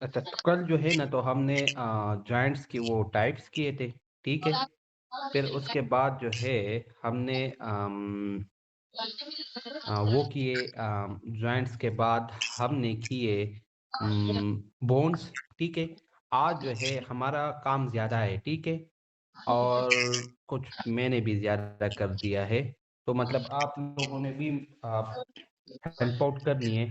अच्छा, तो कल जो है ना तो हमने जॉइंट्स के वो टाइप्स किए थे, ठीक है? फिर उसके बाद जो है हमने वो किए जॉइंट्स के बाद हमने किए बोन्स, ठीक है? आज जो है हमारा काम ज़्यादा है, ठीक है? और कुछ मैंने भी ज़्यादा कर दिया है, तो मतलब आप लोगों ने भी हेल्प आउट करनी है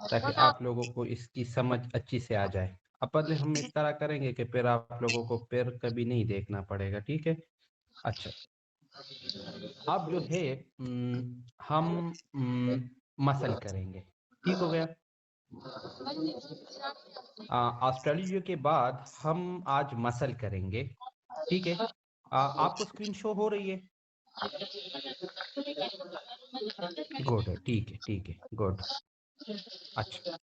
ताकि आप लोगों को इसकी समझ अच्छी से आ जाए। अपन हम इस तरह करेंगे कि फिर आप लोगों को फिर कभी नहीं देखना पड़ेगा, ठीक है? अच्छा, अब जो है हम मसल करेंगे, ठीक हो गया? ऑस्ट्रेलिया के बाद हम आज मसल करेंगे, ठीक है? आपको स्क्रीन शो हो रही है? गुड है, ठीक है, गुड। अच्छा,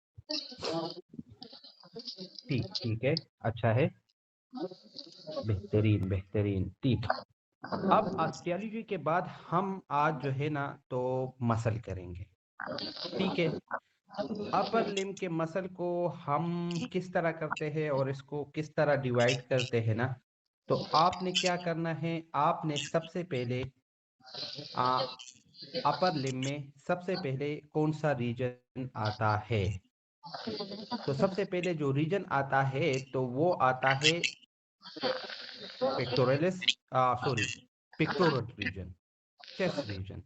ठीक है, अच्छा है, बेहतरीन, बेहतरीन, ठीक। अब ऑस्ट्रेलिया के बाद हम आज जो है ना तो मसल करेंगे, ठीक है? अपर लिम्ब के मसल को हम किस तरह करते हैं और इसको किस तरह डिवाइड करते हैं ना, तो आपने क्या करना है, आपने सबसे पहले अपर लिम्ब में सबसे पहले कौन सा रीजन आता है? तो सबसे पहले जो रीजन आता है तो वो आता है pectoralis, sorry, pectoral region, chest region,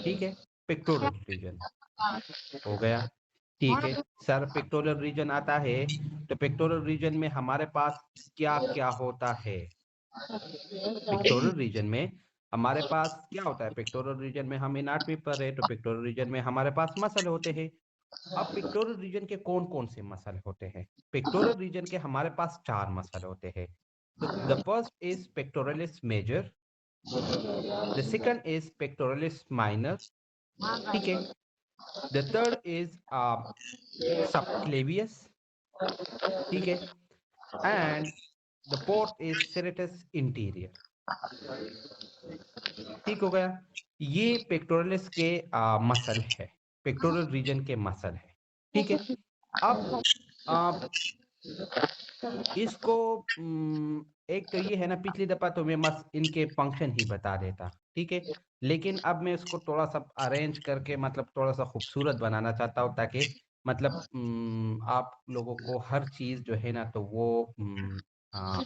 ठीक है? पेक्टोरल रीजन हो गया, ठीक है? सर पेक्टोरल रीजन आता है, तो पेक्टोरल रीजन में हमारे पास क्या क्या होता है? पेक्टोरल रीजन में हमारे पास क्या होता है? पेक्टोरल रीजन में हम एनाटॉमी पर है, तो पेक्टोरल रीजन में हमारे पास मसल होते हैं। अब पेक्टोरल रीजन के कौन कौन से मसल होते हैं? पेक्टोरल रीजन के हमारे पास 4 मसल होते हैं। तो the first is pectoralis major, the second is pectoralis minor, ठीक है? द थर्ड इज सबक्लेवियस, ठीक है? And the fourth is serratus anterior, ठीक हो गया? ये पेक्टोरलिस के मसल है, पेक्टोरल रीजन के मसल है, ठीक है? अब आ, इसको एक तो ये है ना, पिछली दफा तो मैं बस इनके फंक्शन ही बता देता, ठीक है? लेकिन अब मैं इसको थोड़ा सा अरेंज करके मतलब थोड़ा सा खूबसूरत बनाना चाहता हूँ ताकि मतलब आप लोगों को हर चीज जो है ना तो वो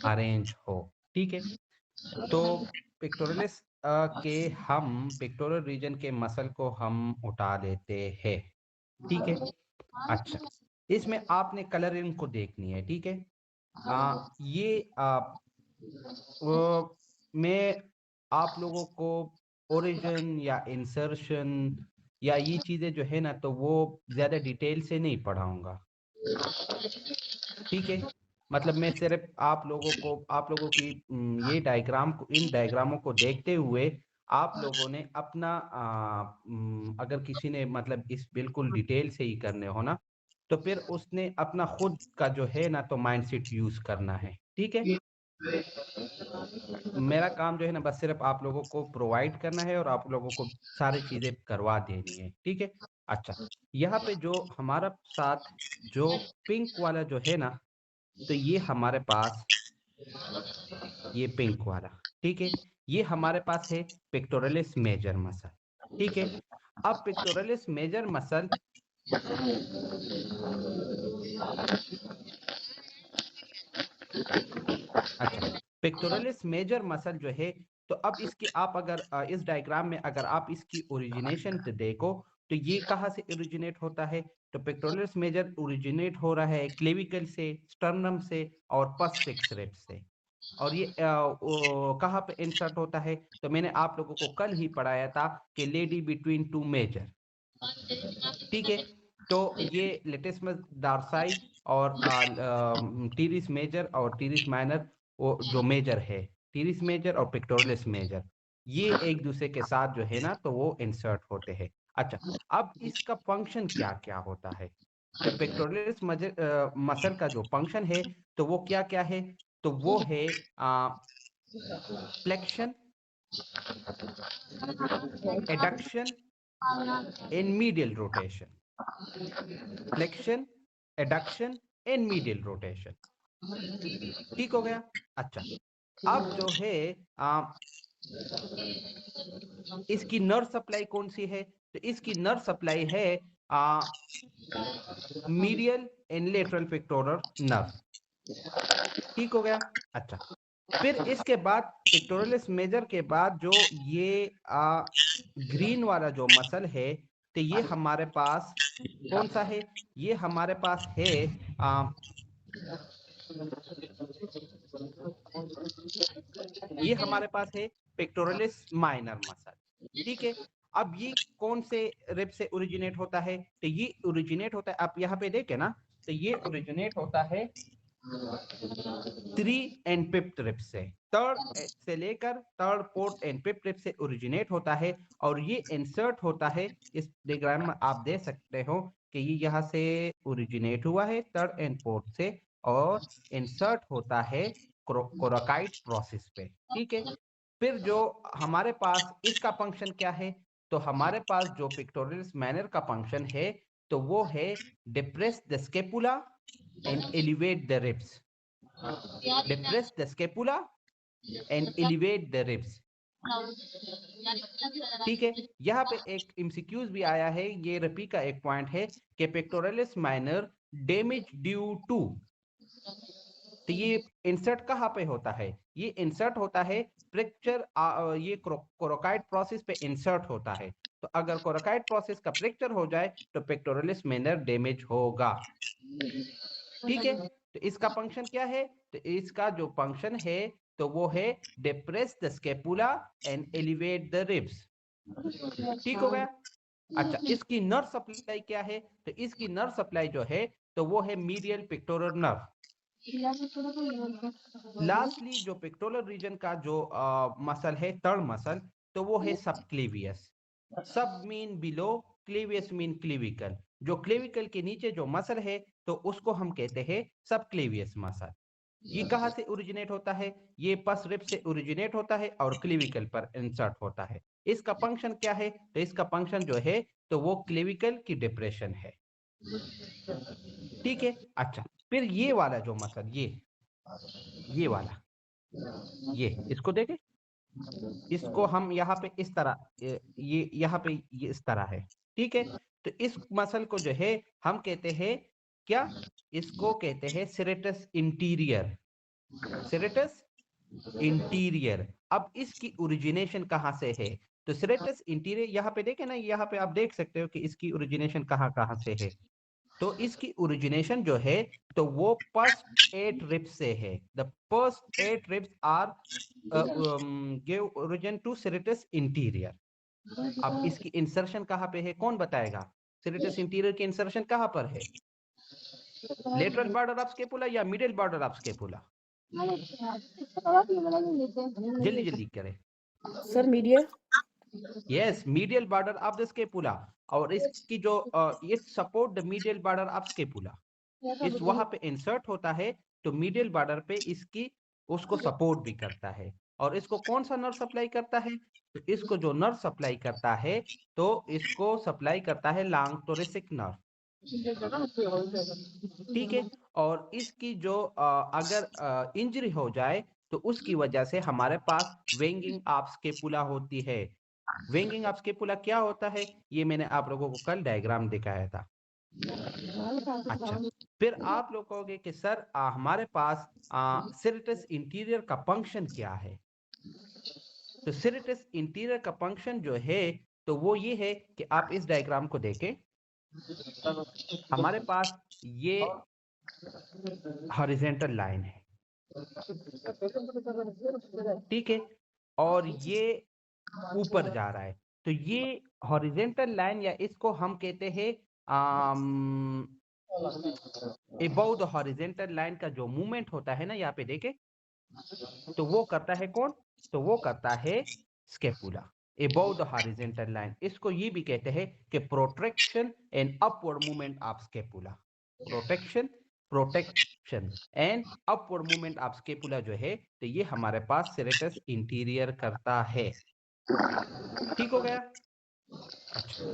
अरेंज हो, ठीक है? तो पिक्टोरलिस के हम पिक्टोरल रीजन के मसल को हम उठा लेते हैं, ठीक है? अच्छा, इसमें आपने कलरिंग को देखनी है, ठीक है? ये मैं आप लोगों को ओरिजिन या इंसर्शन या ये चीजें जो है ना तो वो ज्यादा डिटेल से नहीं पढ़ाऊंगा, ठीक है? मतलब मैं सिर्फ आप लोगों की ये डायग्राम को, इन डायग्रामों को देखते हुए आप लोगों ने अपना अगर किसी ने मतलब इस बिल्कुल डिटेल से ही करने हो ना, तो फिर उसने अपना खुद का जो है ना तो माइंडसेट यूज करना है, ठीक है? मेरा काम जो है ना बस सिर्फ आप लोगों को प्रोवाइड करना है और आप लोगों को सारी चीजें करवा देनी है, ठीक है? अच्छा, यहाँ पे जो हमारा साथ जो पिंक वाला जो है ना, तो ये हमारे पास, ये पिंक वाला, ठीक है? ये हमारे पास है पेक्टोरलिस मेजर मसल, ठीक है? अब पेक्टोरलिस मेजर मसल, अच्छा, पेक्टोरलिस मेजर मसल जो है, तो अब इसकी आप अगर इस डायग्राम में अगर आप इसकी ओरिजिनेशन देखो, तो ये कहाँ से ओरिजिनेट होता है? तो पेक्टोरलिस मेजर ओरिजिनेट हो रहा है क्लेविकल से, स्टर्नम से और पस फिक्स रिब से। और ये कहाँ पे इंसर्ट होता है? तो मैंने आप लोगों को कल ही पढ़ाया था कि लेडी बिटवीन टू मेजर, ठीक है? तो ये लेटेस्मस डार्साई और टीरिस मेजर और टीरिस माइनर, वो जो मेजर है, टीरिस मेजर और पेक्टोरलिस मेजर, ये एक दूसरे के साथ जो है ना तो वो इंसर्ट होते हैं। अच्छा, अब इसका फंक्शन क्या क्या होता है? तो पेक्टोरलिस मसल का जो फंक्शन है तो वो क्या क्या है? तो वो है flexion, adduction in medial rotation, flexion, adduction and medial rotation. ठीक हो गया। अच्छा, अब जो है इसकी नर्व सप्लाई कौन सी है? तो इसकी नर्व सप्लाई है medial and lateral pectoral nerve. ठीक हो गया। अच्छा, फिर इसके बाद पेक्टोरलिस मेजर के बाद जो ये ग्रीन वाला जो मसल है, तो ये हमारे पास कौन सा है? ये हमारे पास है ये हमारे पास है पेक्टोरलिस माइनर मसल। ठीक है। अब ये कौन से रिब से ओरिजिनेट होता है? तो ये ओरिजिनेट होता है, आप यहाँ पे देखें ना, तो ये ओरिजिनेट होता है 3 एंड 5th रिब से। थर्ड से लेकर third, fourth and 5th rib से ओरिजिनेट होता है, और ये इंसर्ट होता है। इस डायग्राम में आप देख सकते हो कि ये यहाँ से ओरिजिनेट हुआ है थर्ड एंड फोर्थ से, और इंसर्ट होता है कोराकाइड प्रोसेस पे। ठीक है। फिर जो हमारे पास इसका फंक्शन क्या है? तो हमारे पास जो पिक्टोरियल्स मैनर का फंक्शन है, तो वो है depress the scapula and elevate the ribs. Depress the scapula and elevate the ribs. ठीक है। यहाँ पे एक एमसीक्यूज भी आया है, ये रपी का एक पॉइंट है कि pectoralis minor damage due to. तो ये इंसर्ट कहाँ पे होता है? ये इंसर्ट होता है फ्रैक्चर, ये कोराकाइड प्रोसेस पे इंसर्ट होता है। तो अगर कोराकाइड प्रोसेस का फ्रैक्चर हो जाए तो पेक्टोरलिस माइनर डैमेज होगा। ठीक है। तो इसका फंक्शन क्या है? तो इसका जो फंक्शन है तो वो है depress the scapula and elevate the ribs. ठीक हो गया। अच्छा, इसकी नर्व सप्लाई क्या है? तो इसकी नर्व सप्लाई जो है तो वो है मीडियल पेक्टोरल नर्व। लास्टली जो पेक्टोरल रीजन का जो मसल है, थर्ड मसल, तो वो है सबक्लेवियस। सब mean below, Clavius mean clavicle. जो क्लेविकल के नीचे जो मसल है तो उसको हम कहते हैं सबक्लेवियस मसल। ये कहाँ से ओरिजिनेट होता है? ये पस रिब से ओरिजिनेट होता है और क्लेविकल पर इंसर्ट होता है। इसका फंक्शन क्या है? तो इसका फंक्शन जो है तो वो क्लेविकल की डिप्रेशन है। ठीक है। अच्छा, फिर ये वाला जो मसल, ये वाला, ये इसको देखें। इसको हम यहाँ पे इस तरह, ये यहाँ पे ये इस तरह है। ठीक है। तो इस मसल को जो है हम कहते हैं क्या? इसको कहते हैं सेरेटस इंटीरियर। Serratus anterior. अब इसकी ओरिजिनेशन कहाँ से है? तो सेरेटस इंटीरियर यहाँ पे देखे ना, यहाँ पे आप देख सकते हो कि इसकी ओरिजिनेशन कहाँ कहाँ से है। तो इसकी ओरिजिनेशन जो है तो वो फर्स्ट 8 रिब्स से है। The first 8 ribs are give origin to serratus anterior. अब इसकी इंसर्शन कहाँ पे है? कौन बताएगा? सेरेटस इंटीरियर की इंसर्शन कहाँ पर है? लेटरल बॉर्डर ऑफ स्केपुला या मिडिल बॉर्डर ऑफ स्केपुला? जल्दी जल्दी करें। Sir medial. Yes, medial border of the scapula. और इसकी जो it support the medial border of scapula, इस वहां पे इंसर्ट होता है। तो मीडियल बॉर्डर पे इसकी उसको सपोर्ट भी करता है। और इसको कौन सा नर्व सप्लाई करता है? तो इसको जो नर्व सप्लाई करता है तो इसको सप्लाई करता है लॉन्ग टोरेसिक नर्व। ठीक है। और इसकी जो अगर इंजरी हो जाए तो उसकी वजह से हमारे पास वेंगिंग ऑफ स्केपुला होती है। वेंगिंग ऑफ स्केपुला क्या होता है? ये मैंने आप लोगों को कल डायग्राम दिखाया था। अच्छा, फिर आप लोग कहोगे कि सर हमारे पास सेरेटस इंटीरियर का फंक्शन क्या है? तो सेरेटस इंटीरियर का फंक्शन जो है तो वो ये है कि आप इस डायग्राम को देखें। हमारे पास ये हॉरिजॉन्टल लाइन है। ठीक है। और ये ऊपर जा रहा है। तो ये हॉरिजॉन्टल लाइन, या इसको हम कहते हैं अबव द हॉरिजॉन्टल लाइन का जो मूवमेंट होता है ना, यहाँ पे देखे, तो वो करता है कौन? तो वो करता है scapula above the horizontal line. इसको ये भी कहते हैं कि protraction and upward movement of scapula. Protection, protection and upward movement of scapula जो है तो ये हमारे पास सेरेटस इंटीरियर करता है। ठीक हो गया। अच्छा,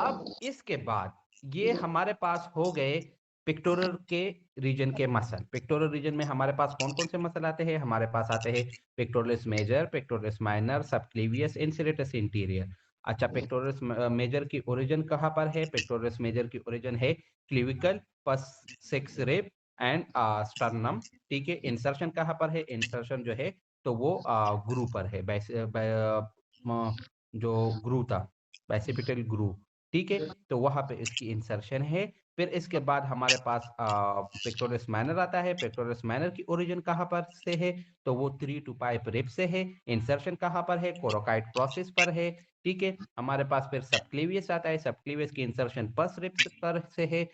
अब इसके बाद ये हमारे पास हो गए पेक्टोरल के रीजन के मसल। पेक्टोरल रीजन में हमारे पास कौन कौन से मसल आते हैं? हमारे पास आते हैं pectoralis major, pectoralis minor, subclavius, इंसुलेटस इंटीरियर। अच्छा, पेक्टोरलिस मेजर की ओरिजिन कहाँ पर है? पेक्टोरलिस मेजर की ओरिजिन है क्लिविकल, पस सिक्स रिब एंड स्टर्नम। ठीक है, इंसर्शन कहाँ पर है? इंसर्शन जो है तो वो ग्रू पर है, जो ग्रू था, बैसिपिटल ग्रू। ठीक है, तो वहां पे इसकी इंसर्शन है। फिर इसके बाद हमारे पास पेक्टोरस माइनर आता है। पेक्टोरस माइनर की ओरिजिन कहाँ पर से है? तो वो 3 to 5 रिब से है। इंसर्शन कहाँ पर है? कोरोकाइड प्रोसेस पर है। ठीक है, हमारे पास फिर सबक्लेवियस आता है। सबक्लेवियस की इंसर्शन पस रिब्स पर से है,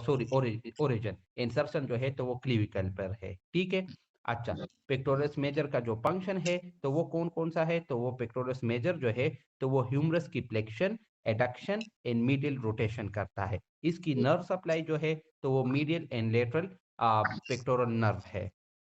सॉरी ओरिजिन। इंसर्शन जो है तो वो क्लीविकल पर है। ठीक है। अच्छा, पेक्टोरस मेजर का जो फंक्शन है तो वो कौन कौन सा है? तो वो पेक्टोरस मेजर जो है तो वो ह्यूमरस की flexion, adduction and medial rotation करता है। इसकी नर्व सप्लाई जो है तो वो medial and lateral pectoral nerve है।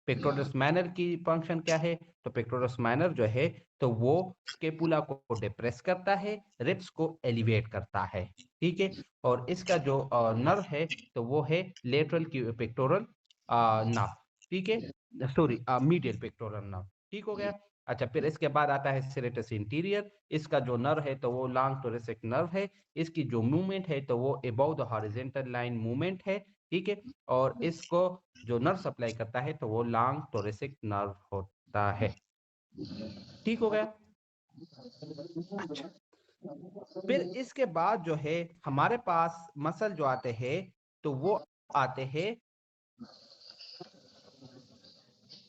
पेक्टोरस माइनर की फंक्शन क्या है? तो पेक्टोरस माइनर जो है तो वो स्केपुला को डिप्रेस करता है, रिब्स को एलिवेट करता है। ठीक है, और इसका जो नर्व है तो वो है लेटरल की पेक्टोरल नर्व। ठीक है, सॉरी मीडियल पेक्टोरल नर्व। ठीक हो गया। अच्छा, फिर इसके बाद आता है सेरेटस इंटीरियर। इसका जो नर्व है तो वो लॉन्ग टोरेसिक नर्व है। इसकी जो मूवमेंट है तो वो above the horizontal line movement है। ठीक है, और इसको जो नर्व सप्लाई करता है तो वो लॉन्ग टोरेसिक नर्व होता है। ठीक हो गया। अच्छा, फिर इसके बाद जो है हमारे पास मसल जो आते हैं तो वो आते हैं,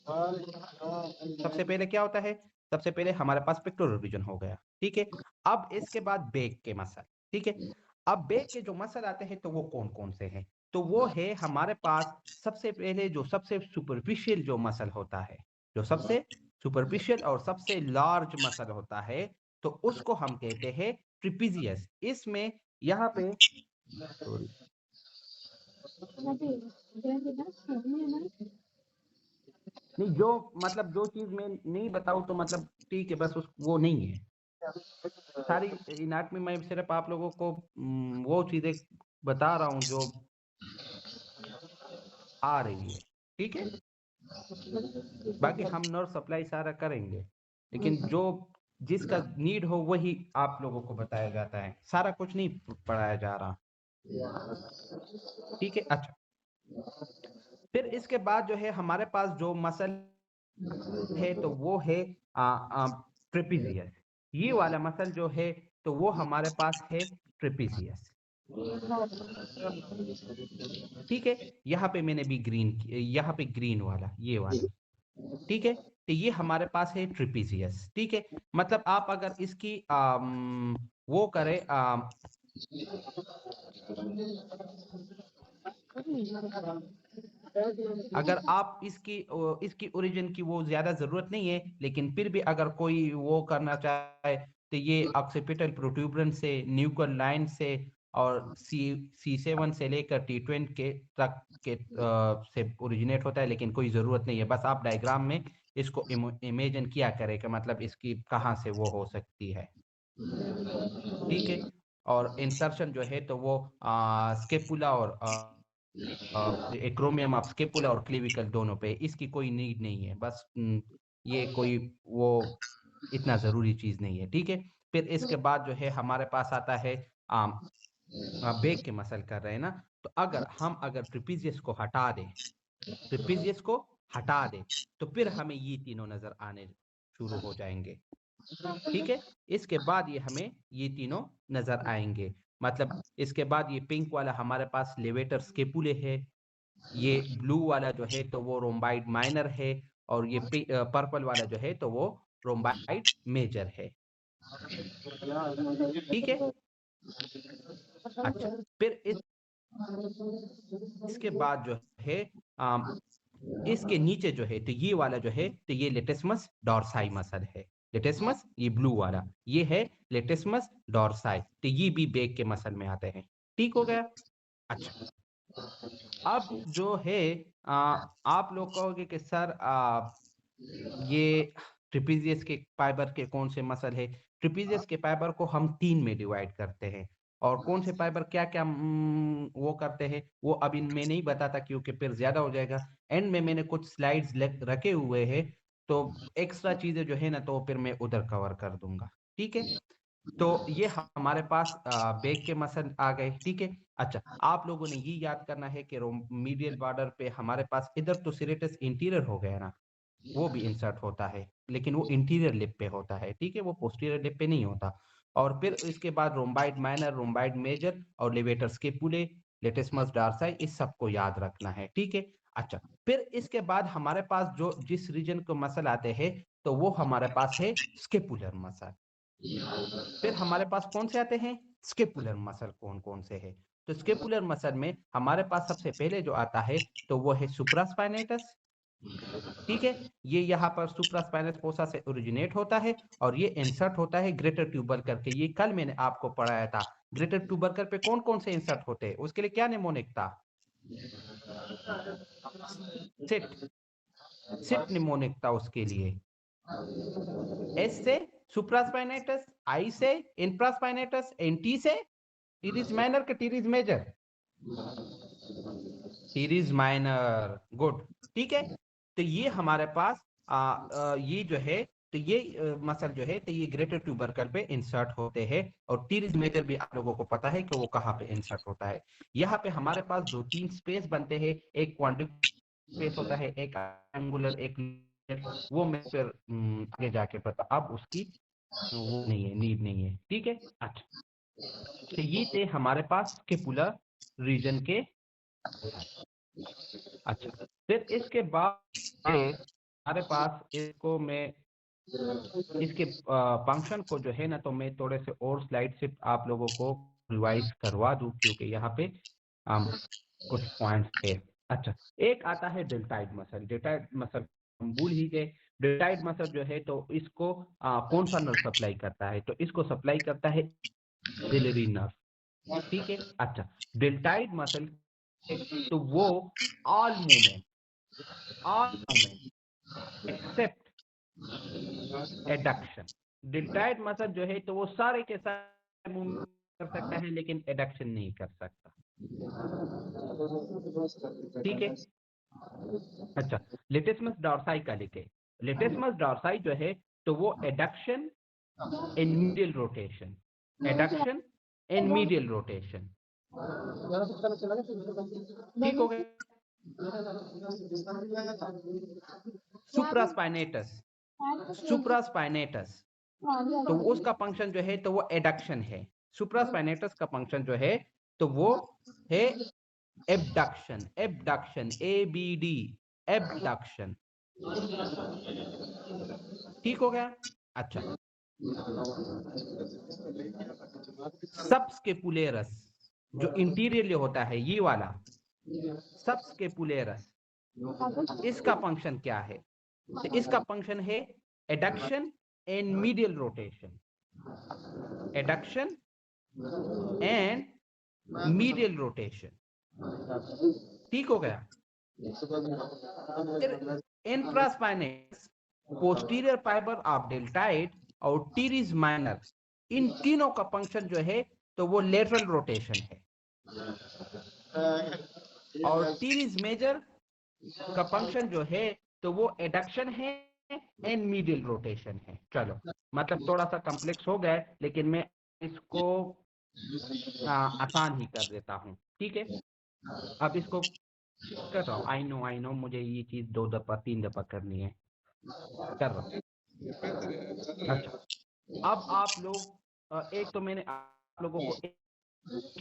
सबसे पहले क्या होता है? सबसे पहले हमारे पास पेक्टोरल रीजन हो गया। ठीक है, अब इसके बाद बैक के मसल। ठीक है, अब बैक के जो मसल आते हैं तो वो कौन कौन से हैं? तो वो है हमारे पास सबसे पहले जो सबसे सुपरफिशियल जो मसल होता है, जो सबसे सुपरफिशियल और सबसे लार्ज मसल होता है तो उसको हम कहते हैं ट्रिपीजियस। इसमें यहाँ पे sorry, नहीं, जो मतलब जो चीज मैं नहीं बताऊं तो मतलब ठीक है, बस उस वो नहीं है सारी इनाटमी। मैं सिर्फ आप लोगों को वो चीजें बता रहा हूँ जो आ रही है। ठीक है, बाकी हम नर्व सप्लाई सारा करेंगे, लेकिन जो जिसका नीड हो वही आप लोगों को बताया जाता है, सारा कुछ नहीं पढ़ाया जा रहा। ठीक है। अच्छा, फिर इसके बाद जो है हमारे पास जो मसल है तो वो है ट्रेपीजियस। ये वाला मसल जो है तो वो हमारे पास है ट्रेपीजियस। ठीक है, यहाँ पे मैंने भी ग्रीन, यहाँ पे ग्रीन वाला, ये वाला। ठीक है, तो ये हमारे पास है ट्रिपीजियस। ठीक है, मतलब आप अगर इसकी वो करें, अगर आप इसकी ओरिजिन की वो ज्यादा जरूरत नहीं है, लेकिन फिर भी अगर कोई वो करना चाहे तो ये ऑक्सीपिटल प्रोट्यूबरेंस से, न्यूक्लियर लाइन से और C7 से लेकर T20 के तक के से ओरिजिनेट होता है, लेकिन कोई जरूरत नहीं है। बस आप डायग्राम में इसको इमेजिन किया करें कि मतलब इसकी कहाँ से वो हो सकती है। ठीक है, और इंसर्शन जो है तो वो स्केपुला और एक्रोमियम ऑफ स्केपुला और क्लेविकल दोनों पे, इसकी कोई नीड नहीं है। बस ये कोई वो इतना जरूरी चीज नहीं है। ठीक है, फिर इसके बाद जो है हमारे पास आता है बेक के मसल कर रहे हैं ना, तो अगर ट्रिपीजियस को हटा दें, ट्रिपीजियस को हटा दें तो फिर हमें ये तीनों नजर आने शुरू हो जाएंगे। ठीक है, इसके बाद ये हमें ये तीनों नजर आएंगे। मतलब इसके बाद ये पिंक वाला हमारे पास लेवेटर स्केपुले है, ये ब्लू वाला जो है तो वो रोम्बाइड माइनर है, और ये पर्पल वाला जो है तो वो रोम्बाइड मेजर है। ठीक है। अच्छा, फिर इसके बाद जो है आम, इसके नीचे जो है तो ये वाला जो है तो ये लेटेस्मस डॉर्साई मसल है। लेटेस्मस, ये ब्लू वाला, ये है लेटेस्मस डॉर्साई, तो ये भी बैक के मसल में आते हैं। ठीक हो गया। अच्छा, अब जो है आप लोग कहोगे कि सर ये ट्रिपीजियस के फाइबर के कौन से मसल है? ट्रिपीजियस के फाइबर को हम 3 में डिवाइड करते हैं, और कौन से फाइबर क्या क्या वो करते हैं वो अभी मैं नहीं बताता क्योंकि फिर ज्यादा हो जाएगा। एंड में मैंने कुछ स्लाइड्स रखे हुए हैं, तो एक्स्ट्रा चीजें जो है ना तो फिर मैं उधर कवर कर दूंगा। ठीक है, तो ये हमारे पास बैक के मसल आ गए। ठीक है, अच्छा आप लोगों ने ये याद करना है कि मीडियल बॉर्डर पे हमारे पास इधर तो सीरेटस इंटीरियर हो गया ना, वो भी इंसर्ट होता है, लेकिन वो इंटीरियर लिप पे होता है। ठीक है, वो पोस्टीरियर लिप पे नहीं होता। और फिर इसके बाद रोम्बाइड माइनर, रोम्बाइड मेजर और लेवेटर स्केपुले, लेटिस्मस डार्साई, इस सबको याद रखना है। ठीक है, अच्छा फिर इसके बाद हमारे पास जो जिस रीजन को मसल आते हैं तो वो हमारे पास है स्केपुलर मसल। फिर हमारे पास कौन से आते हैं, स्केपुलर मसल कौन कौन से है। तो स्केपुलर मसल में हमारे पास सबसे पहले जो आता है तो वो है सुप्रास्पाइनेटस। ठीक है, ये यहाँ पर सुप्रास्पाइनस फोसा से ओरिजिनेट होता है और ये इंसर्ट होता है ग्रेटर ट्यूबर करके। ये कल मैंने आपको पढ़ाया था। ग्रेटर ट्यूबरकल पे कौन कौन से इंसर्ट होते हैं, उसके लिए क्या निमोनिक था, सिट, सिट निमोनिक था उसके लिए। एस से सुप्रास्पाइनेटस, आई से इंफ्रास्पाइनेटस, एन टी से टीरिस माइनर के teres major, teres minor, good. ठीक है, तो ये हमारे पास ये जो है तो ये मसल जो है तो ये ग्रेटर ट्यूबरकल पे इंसर्ट होते हैं। और टीरिस मेजर भी आप लोगों को पता है कि वो कहाँ पे इंसर्ट होता है। यहाँ पे हमारे पास दो तीन स्पेस बनते हैं, एक क्वांटिक स्पेस होता है, एक एंगुलर, एक वो मैं फिर आगे जाके पता, अब उसकी वो नहीं है, नीड नहीं है। ठीक है, अच्छा तो ये थे हमारे पास स्केपुलर रीजन के मसल। अच्छा फिर इसके बाद हमारे पास इसको मैं इसके फंक्शन को जो है ना तो मैं थोड़े से और स्लाइड से आप लोगों को रिवाइज करवा दूं क्योंकि यहाँ पे कुछ पॉइंट्स थे। अच्छा एक आता है डेल्टाइड मसल। डेल्टाइड मसल हम भूल ही गए। डेल्टाइड मसल जो है तो इसको कौन सा नर्व सप्लाई करता है, तो इसको सप्लाई करता है एक्सिलरी नर्व। ठीक है, अच्छा डेल्टाइड मसल तो वो all movement, all movement except adduction. Deltoid muscle जो है तो वो सारे के सारे मूवमेंट कर सकता है लेकिन एडक्शन नहीं कर सकता। ठीक है, अच्छा लेटिस्मस डॉर्साई का लिखे। लेटिस्मस डॉर्साई जो है तो वो adduction and medial rotation, adduction and medial rotation. ठीक हो गया। सुप्रास्पाइनेटस, सुप्रास्पाइनेटस तो उसका फंक्शन जो है तो वो एडक्शन है। सुप्रास्पाइनेटस का फंक्शन जो है तो वो है abduction, abduction, A B D, abduction. ठीक हो गया, अच्छा सबस्केपुलेरस जो इंटीरियरली होता है ये वाला सबस्केपुलेरस, इसका फंक्शन क्या है, तो इसका फंक्शन है adduction and medial rotation, adduction and medial rotation. ठीक हो गया, फिर infraspinatus, posterior fibre of deltoid और टीरिस माइनर, इन तीनों का फंक्शन जो है तो वो लेटरल रोटेशन है। और टीरिस मेजर का फंक्शन जो है तो वो एडक्शन है एंड मीडियल रोटेशन है। चलो मतलब थोड़ा सा कॉम्प्लेक्स हो गया लेकिन मैं इसको आसान ही कर देता हूँ। ठीक है, अब इसको कर रहा हूँ। आई नो मुझे ये चीज 2 दफा 3 दफा करनी है, कर रहा हूँ। अच्छा अब आप लोग एक तो मैंने आप लोगों को एक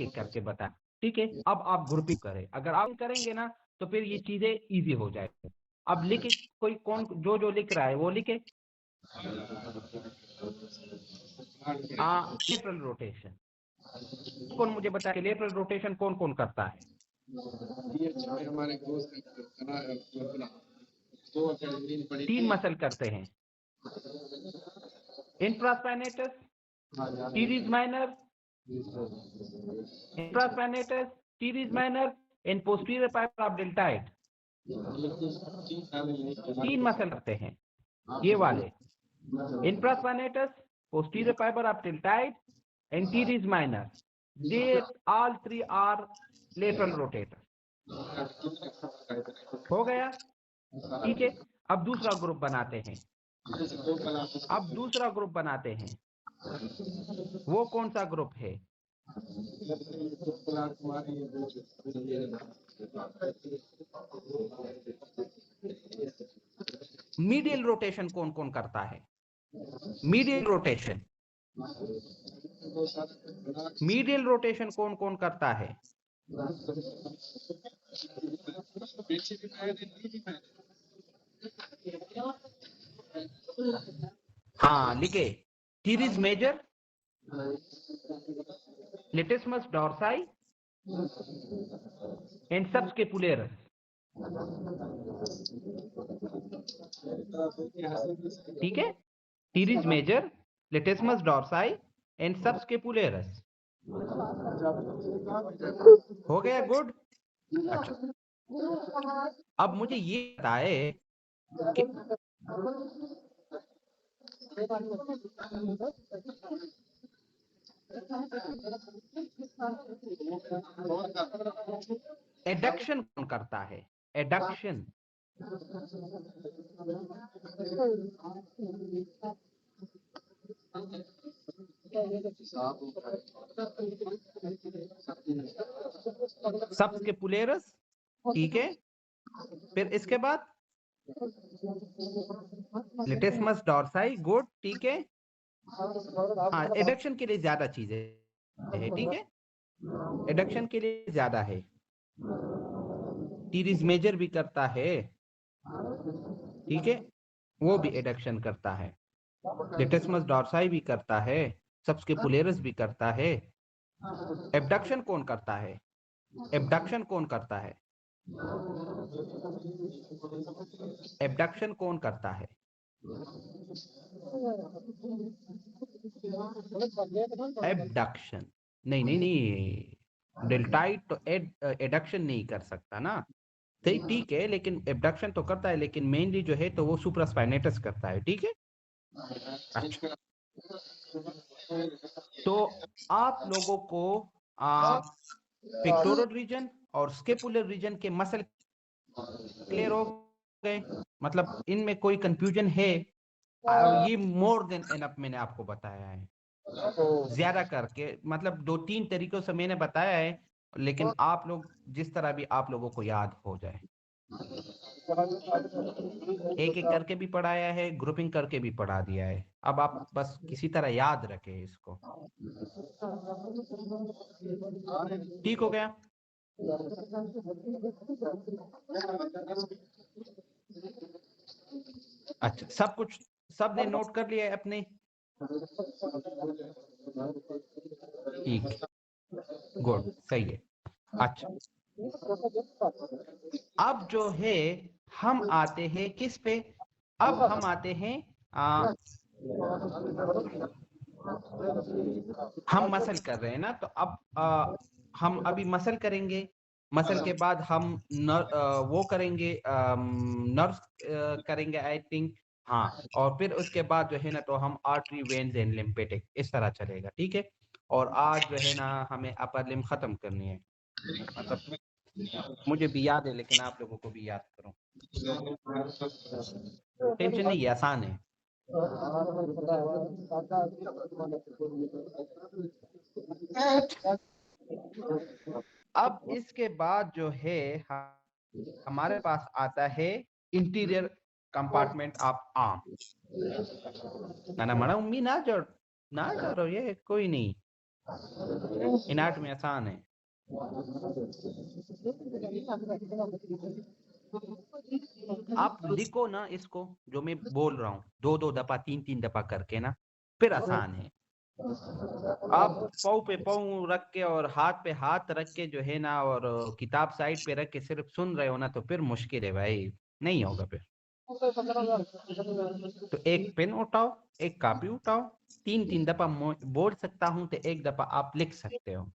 एक करके बताया। ठीक है, अब आप ग्रुपिंग करें, अगर आप करेंगे ना तो फिर ये चीजें इजी हो जाएगी। अब लिखे, कोई कौन जो जो लिख रहा है वो लिखे। लेटरल रोटेशन कौन मुझे बता के लेटरल रोटेशन कौन कौन करता है। तीन मसल करते हैं, infraspinatus, teres minor, infraspinatus, teres minor and posterior fibre of deltoid. तीन मसल करते हैं ये वाले, infraspinatus, posterior fibre of deltoid and teres minor. They all three are lateral rotator. हो गया, ठीक है। अब दूसरा ग्रुप बनाते हैं, वो कौन सा ग्रुप है? मीडियल रोटेशन कौन कौन करता है? मीडियल रोटेशन कौन कौन करता है? हाँ लिखे, teres major, latissimus dorsi and subscapularis. ठीक है, teres major, latissimus dorsi and subscapularis. हो गया, गुड। अच्छा, अब मुझे ये बताए कि एडक्शन कौन करता है? एडक्शन सबस्केपुलेरस, ठीक है। फिर इसके बाद लेटिसिमस डॉर्साई, गुड, ठीक है। हाँ, एडक्शन के लिए ज्यादा चीजें है, ठीक है, एडक्शन के लिए ज्यादा है। टीरिस मेजर भी करता है, ठीक है, वो भी एडक्शन करता है। लेटिसिमस डॉर्साई भी करता है, सबस्केपुलेरस भी करता है। एबडक्शन कौन करता है? एबडक्शन कौन करता है? एबडक्शन कौन करता है? एबडक्शन नहीं नहीं नहीं, डेल्टाइड तो एडक्शन नहीं कर सकता ना, सही, ठीक है, लेकिन एबडक्शन तो करता है, लेकिन मेनली जो है तो वो सुप्रास्पाइनेटस करता है, ठीक है। अच्छा, तो आप लोगों को पेक्टोरल रीजन और स्केपुलर रीजन के मसल क्लियर हो गए? मतलब इनमें कोई कंफ्यूजन है? ये मोर देन एनफ मैंने आपको बताया है, ज्यादा करके, मतलब 2-3 तरीकों से मैंने बताया है, लेकिन आप लोग जिस तरह भी आप लोगों को याद हो जाए, एक एक करके भी पढ़ाया है, ग्रुपिंग करके भी पढ़ा दिया है। अब आप बस किसी तरह याद रखें इसको, ठीक हो गया। अच्छा, सब कुछ सबने नोट कर लिया है अपने? ठीक, गुड, सही है। अच्छा, अब जो है हम आते हैं किस पे? अब हम आते हैं हम मसल कर रहे हैं ना, तो अब हम अभी मसल करेंगे, मसल के बाद हम वो करेंगे, नर्व्स करेंगे आई थिंक, हाँ, और फिर उसके बाद जो है ना तो हम आर्टरी, वेन्स एंड लिम्फेटिक, इस तरह चलेगा, ठीक है। और आज जो है ना हमें अपर लिम्ब खत्म करनी है, मतलब मुझे भी याद है, लेकिन आप लोगों को भी याद करूं, टेंशन नहीं है, आसान है। अब इसके बाद जो है हमारे पास आता है इंटीरियर कंपार्टमेंट ऑफ आर्म। ना मना उम्मी ना जोड़ो, ये कोई नहीं, एनाटॉमी आसान है। आप लिखो ना इसको, जो मैं बोल रहा हूँ, 2-2 दफा 3-3 दफा करके ना, फिर आसान है। आप पाँव पे पाँव रख के और हाथ पे हाथ रख के जो है ना, और किताब साइड पे रख के सिर्फ सुन रहे हो ना, तो फिर मुश्किल है भाई, नहीं होगा फिर। तो एक पेन उठाओ, एक कॉपी उठाओ, 3-3 दफा बोल सकता हूँ तो एक दफा आप लिख सकते हो।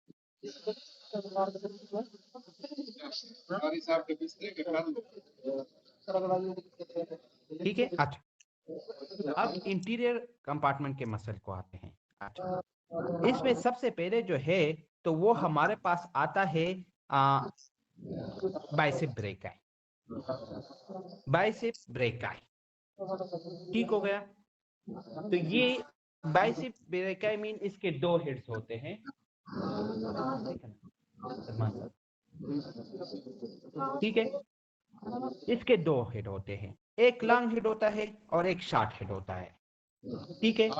ठीक है, अच्छा, अब इंटीरियर कंपार्टमेंट के मसल को आते हैं। अच्छा, इसमें सबसे पहले जो है तो वो हमारे पास आता है बाइसेप ब्रेकाई, बाइसेप ब्रेकाई। ठीक हो गया। तो ये बाइसेप ब्रेकाई मीन इसके 2 हेड्स होते हैं। ठीक है, इसके 2 हेड होते हैं, एक लॉन्ग हेड होता है और एक शॉर्ट हेड होता है। ठीक है,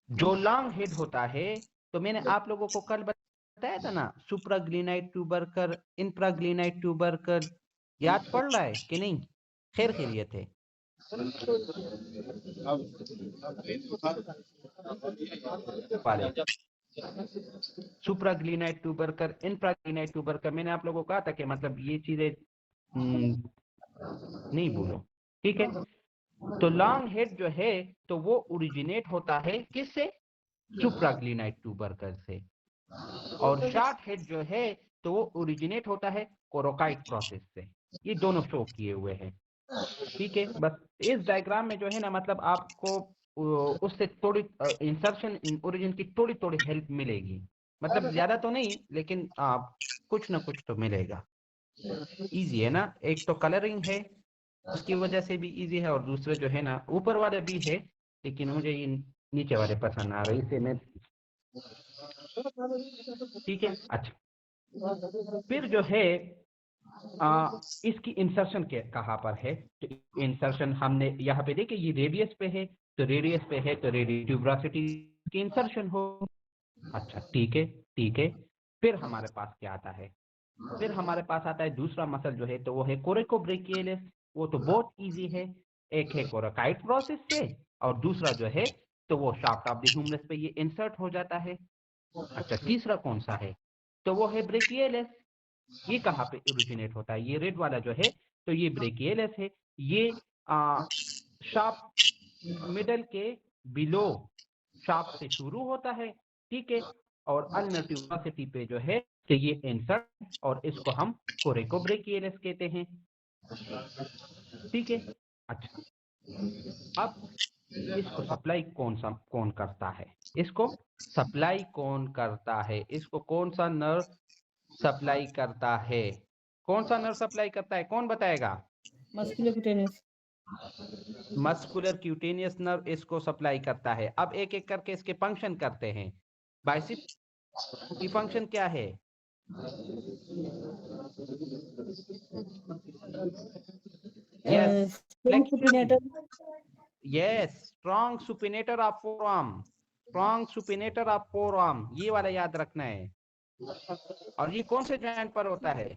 जो लॉन्ग हेड होता है, तो मैंने आप लोगों को कल बताया था ना, सुप्राग्लिनाइड ट्यूबरकल, इंफ्राग्लिनाइड ट्यूबरकल, याद पड़ रहा है कि नहीं? खैर खैरियत है। सुप्राग्लिनाइड ट्यूबरकल, इंफ्राग्लिनाइड ट्यूबरकल, मैंने आप लोगों को कहा था कि मतलब ये चीजें नहीं भूलो। ठीक है, तो लॉन्ग हेड जो है तो वो ओरिजिनेट होता है किससे? सुप्राग्लिनाइड ट्यूबरकल से। और शॉर्ट हेड जो है तो वो ओरिजिनेट होता है कोरोकाइड प्रोसेस से। ये दोनों शो किए हुए हैं। ठीक है, बस इस डायग्राम में जो है ना, मतलब आपको उससे थोड़ी इंसर्शन ओरिजिन की थोड़ी थोड़ी हेल्प मिलेगी, मतलब ज्यादा तो नहीं, लेकिन कुछ ना कुछ तो मिलेगा। इजी है ना, एक तो कलरिंग है उसकी वजह से भी इजी है, और दूसरे जो है ना ऊपर वाले भी है, लेकिन मुझे ये नीचे वाले पसंद आ रहे इससे मैं। ठीक है, अच्छा, फिर जो है इसकी इंसर्शन के कहाँ पर है? तो इंसर्शन हमने यहाँ पे देखे, ये रेडियस पे है, तो रेडियस पे है तो रेडियो ट्यूबरोसिटी की इंसर्शन हो। अच्छा, ठीक है, ठीक है। फिर हमारे पास क्या आता है? फिर हमारे पास आता है दूसरा मसल जो है, तो वो है कोरेकोब्रेकियलिस। वो तो बहुत इजी है, एक है कोरेकाइड प्रोसेस से, और दूसरा जो है तो वो शाफ्ट ऑफ द ह्यूमरस पे ये इंसर्ट हो जाता है। अच्छा, तीसरा कौन सा है? तो वो है ब्रेकियलिस। ये कहाँ पे ओरिजिनेट होता है? ये रेड वाला जो है तो ये ब्रेकियलिस है। ये शाफ्ट मिडल के बिलो शाफ्ट से शुरू होता है। ठीक है, और अल्नर ट्यूबरोसिटी पे जो है तो ये इंसर्ट, और इसको हम कोरेकोब्रेकियलिस कहते हैं। ठीक है, अच्छा, अब इसको सप्लाई कौन करता है? इसको सप्लाई कौन करता है? इसको कौन सा नर्व सप्लाई करता है? कौन सा नर्व सप्लाई करता है, कौन बताएगा? Muscular cutaneous. Muscular cutaneous nerve इसको सप्लाई करता है। अब एक एक करके इसके फंक्शन करते हैं। बाइसेप की फंक्शन क्या है? Yes, flexion. Yes, strong supinator of forearm, strong supinator of forearm, ये वाला याद रखना है। और ये कौन से जॉइंट पर होता है?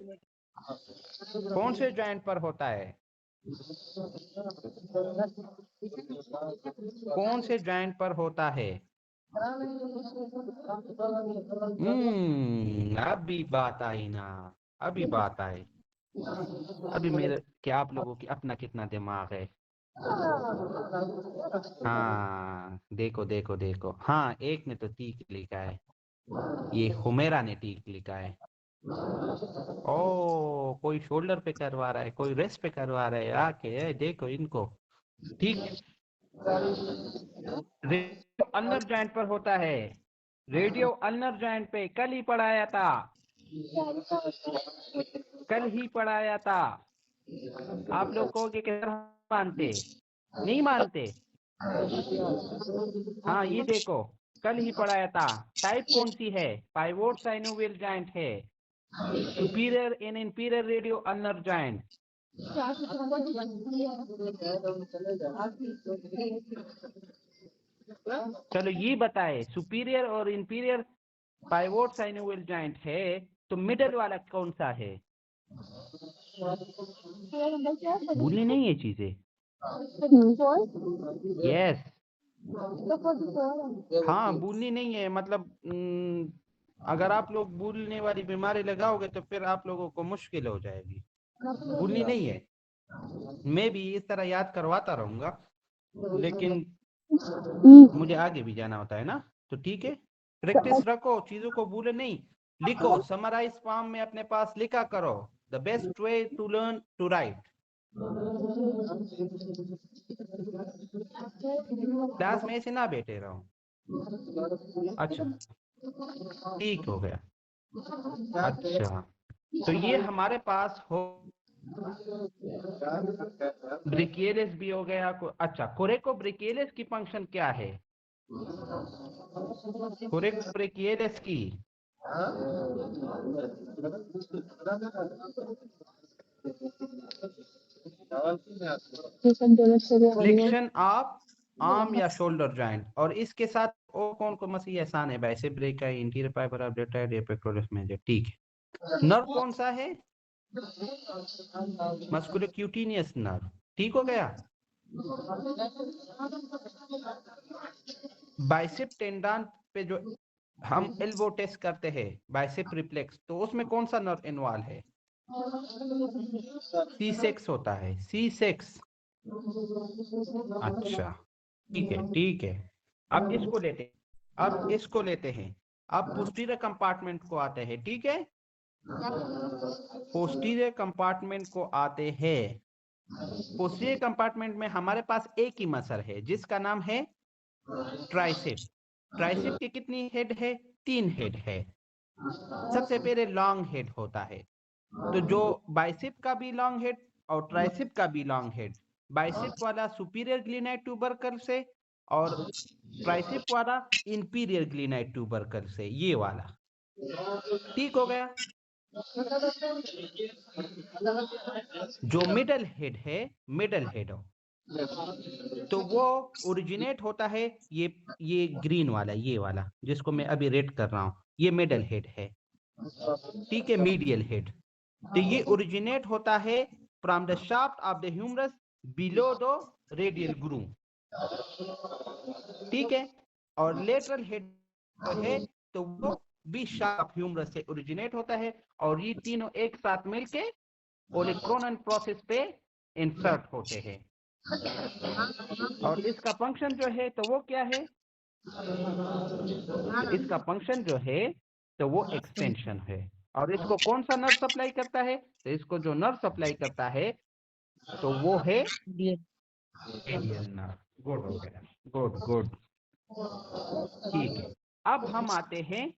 कौन से जॉइंट पर होता है? कौन से जॉइंट पर होता है? अभी बात आई ना, अभी बात आई। अभी मेरे क्या आप लोगों की अपना कितना दिमाग है। हाँ, देखो देखो देखो, हाँ, एक ने तो ठीक लिखा है, ये हुमेरा ने ठीक लिखा है। ओ, कोई शोल्डर पे करवा रहा है, कोई रेस्ट पे करवा रहा है, आके देखो इनको। ठीक, रेडियो अल्नर जॉइंट पर होता है, रेडियो अल्नर जॉइंट पे कल ही पढ़ाया था, कल ही पढ़ाया था। आप लोग कहोगे कि सर हम मानते, नहीं मानते? हाँ, ये देखो, कल ही पढ़ाया था। टाइप कौन सी है? पाइवोट साइनोवियल जॉइंट है, superior and inferior radio ulnar joint. चलो ये बताए, सुपीरियर और इंफीरियर पाइवोट साइनोवियल जॉइंट है, तो मिडल वाला कौन सा है? भूलनी नहीं है चीजें। यस, हाँ, भूलनी नहीं है, मतलब अगर आप लोग भूलने वाली बीमारी लगाओगे तो फिर आप लोगों को मुश्किल हो जाएगी। भूलनी नहीं है, मैं भी इस तरह याद करवाता रहूंगा, लेकिन मुझे आगे भी जाना होता है ना, तो ठीक है, प्रैक्टिस रखो, चीजों को भूले नहीं। लिखो, समराइज फॉर्म में अपने पास लिखा करो, the best way to learn to write. Class में ऐसे ना बैठे रहो। अच्छा, ठीक हो गया। अच्छा, तो ये हमारे पास हो ब्रिकियलिस भी हो गया। अच्छा, कोरेको ब्रिकियलिस की फंक्शन क्या है? कोरेको ब्रिकियलिस की फ्लेक्शन ऑफ आर्म या शोल्डर जॉइंट। और इसके साथ और कौन कौन सी आसान है? बाइसेप ब्रेक है, इंटीरियर फाइबर अपडेटेड है, पेक्टोरस मेजर। ठीक है। नर्व कौन सा है? Musculocutaneous nerve. ठीक हो गया। बाइसेप टेंडन पे जो हम एल्बो टेस्ट करते हैं, बाइसेप रिफ्लेक्स, तो उसमें कौन सा नर्व इन्वॉल्व है? C6 होता है, C6। अच्छा, ठीक है, ठीक है। अब इसको लेते हैं, अब इसको लेते हैं। अब पोस्टीरियर कंपार्टमेंट को आते हैं। ठीक है, पोस्टीरियर कंपार्टमेंट को आते हैं। पोस्टीरियर कंपार्टमेंट में हमारे पास एक ही मसल है जिसका नाम है ट्राइसेप। ट्राइसेप के कितनी हेड है? 3 हेड है। सबसे पहले लॉन्ग हेड होता है, तो जो बाइसेप का भी लॉन्ग हेड और ट्राइसेप का भी लॉन्ग हेड, बाइसेप वाला सुपीरियर ग्लीनाइड ट्यूबरकल से और ट्राइसेप वाला इंफीरियर ग्लीनाइड ट्यूबरकल से, ये वाला। ठीक हो गया। जो मिडल हेड है, मिडल हेड हो, तो वो ओरिजिनेट होता है ये ग्रीन वाला, ये वाला जिसको मैं अभी रेड कर रहा हूं, ये मिडल हेड है। ठीक है, मीडियल हेड। तो ये ओरिजिनेट होता है from the shaft of the humerus below the radial groove. ठीक है। और लेटरल हेड जो है, तो वो भी शाफ्ट ह्यूमरस से ओरिजिनेट होता है, और ये तीनों एक साथ मिलके ओलिक्रोनन प्रोसेस पे इंसर्ट होते हैं। और इसका फंक्शन जो है, तो वो क्या है? तो इसका फंक्शन जो है, तो वो एक्सटेंशन है। और इसको कौन सा नर्व सप्लाई करता है? तो इसको जो नर्व सप्लाई करता है, तो वो है रेडियल नर्व। गुड हो गया, गुड गुड। ठीक है। अब हम आते हैं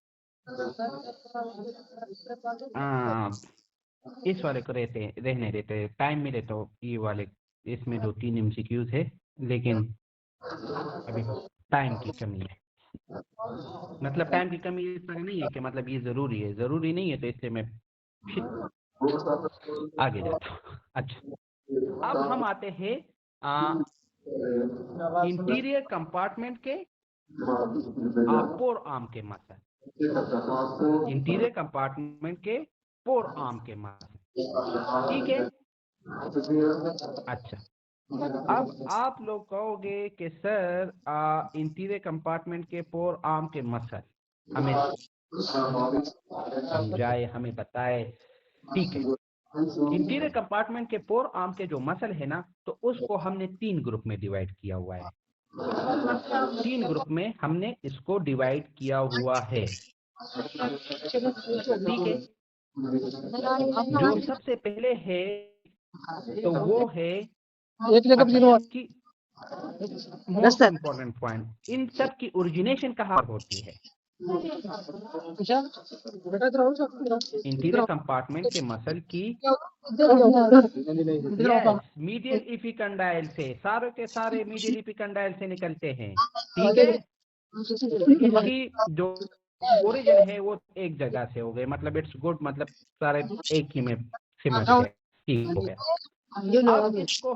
इस वाले को रहने देते, टाइम मिले तो ये वाले, इसमें 2-3 MCQs है, लेकिन अभी टाइम की कमी है। मतलब टाइम की कमी इस तरह नहीं है कि मतलब ये जरूरी है, जरूरी नहीं है, तो इसलिए मैं आगे जाता हूँ। अच्छा, अब हम आते हैं इंटीरियर कंपार्टमेंट के पोर आर्म के मसल। इंटीरियर कंपार्टमेंट के पोर आर्म के मसल। ठीक है। अच्छा, अब आप लोग कहोगे कि सर इंटीरियर कंपार्टमेंट के पोर आर्म के मसल हमें समझाए, हमें बताए। ठीक है। इंटीरियर कंपार्टमेंट के पोर आर्म के जो मसल है ना, तो उसको हमने 3 ग्रुप में डिवाइड किया हुआ है। 3 ग्रुप में हमने इसको डिवाइड किया हुआ है। ठीक है। जो सबसे पहले है, तो वो है कि मोस्ट इंपॉर्टेंट पॉइंट, इन सब की ओरिजिनेशन कहाँ होती है? इंटीरियर कंपार्टमेंट के मसल की मीडियल इपिकंडाइल से, सारे के सारे मीडियल इपिकंडाइल से निकलते हैं। ठीक है। इसकी जो ओरिजिन है वो एक जगह से हो गए, मतलब इट्स गुड, मतलब सारे एक ही में सिमट गए। ठीक हो गया। अब इसको